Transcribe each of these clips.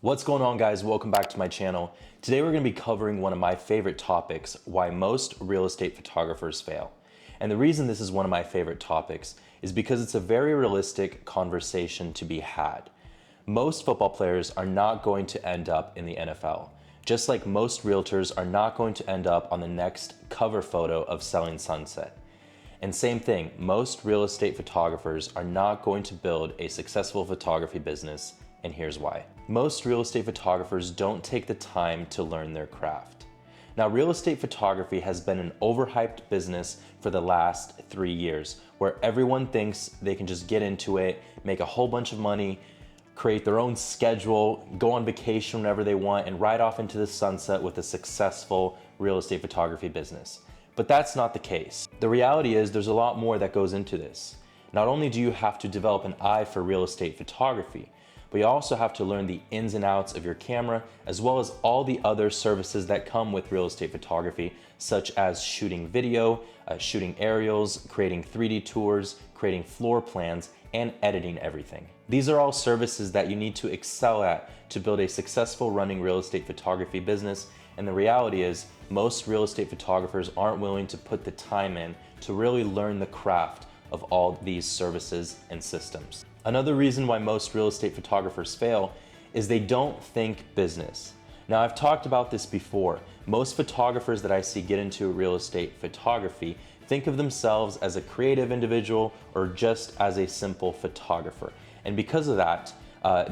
What's going on, guys? Welcome back to my channel. Today we're going to be covering one of my favorite topics, why most real estate photographers fail. And the reason this is one of my favorite topics is because it's a very realistic conversation to be had. Most football players are not going to end up in the NFL, just like most realtors are not going to end up on the next cover photo of Selling Sunset. And same thing, most real estate photographers are not going to build a successful photography business, and here's why. Most real estate photographers don't take the time to learn their craft. Now, real estate photography has been an overhyped business for the last 3 years, where everyone thinks they can just get into it, make a whole bunch of money, create their own schedule, go on vacation whenever they want, and ride off into the sunset with a successful real estate photography business. But that's not the case. The reality is there's a lot more that goes into this. Not only do you have to develop an eye for real estate photography, but you also have to learn the ins and outs of your camera, as well as all the other services that come with real estate photography, such as shooting video, shooting aerials, creating 3D tours, creating floor plans, and editing everything. These are all services that you need to excel at to build a successful running real estate photography business. And the reality is most real estate photographers aren't willing to put the time in to really learn the craft of all these services and systems. Another reason why most real estate photographers fail is they don't think business. Now, I've talked about this before. Most photographers that I see get into real estate photography think of themselves as a creative individual or just as a simple photographer. And because of that,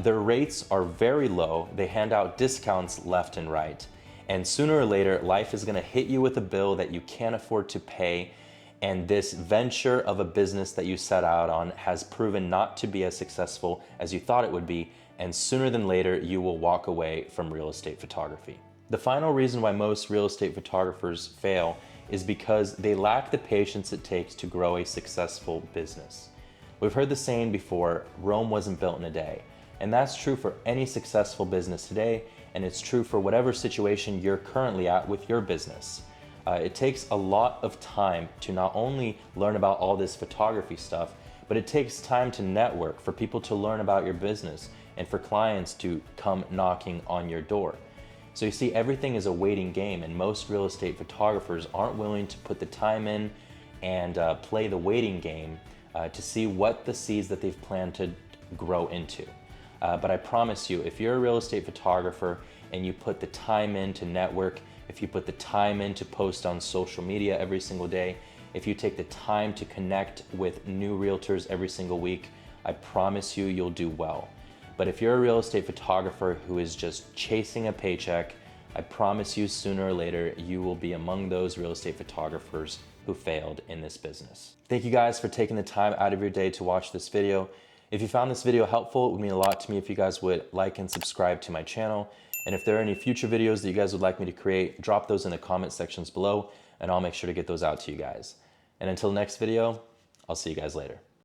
their rates are very low. They hand out discounts left and right. And sooner or later, life is gonna hit you with a bill that you can't afford to pay. And this venture of a business that you set out on has proven not to be as successful as you thought it would be, and sooner than later, you will walk away from real estate photography. The final reason why most real estate photographers fail is because they lack the patience it takes to grow a successful business. We've heard the saying before, Rome wasn't built in a day. And that's true for any successful business today, and it's true for whatever situation you're currently at with your business. It takes a lot of time to not only learn about all this photography stuff, but it takes time to network, for people to learn about your business, and for clients to come knocking on your door. So you see, everything is a waiting game, and most real estate photographers aren't willing to put the time in and play the waiting game to see what the seeds that they've planned to grow into. But I promise you, if you're a real estate photographer and you put the time in to network, if you put the time in to post on social media every single day, if you take the time to connect with new realtors every single week, I promise you, you'll do well. But if you're a real estate photographer who is just chasing a paycheck, I promise you, sooner or later, you will be among those real estate photographers who failed in this business. Thank you guys for taking the time out of your day to watch this video. If you found this video helpful, it would mean a lot to me if you guys would like and subscribe to my channel. And if there are any future videos that you guys would like me to create, drop those in the comment sections below, and I'll make sure to get those out to you guys. And until next video, I'll see you guys later.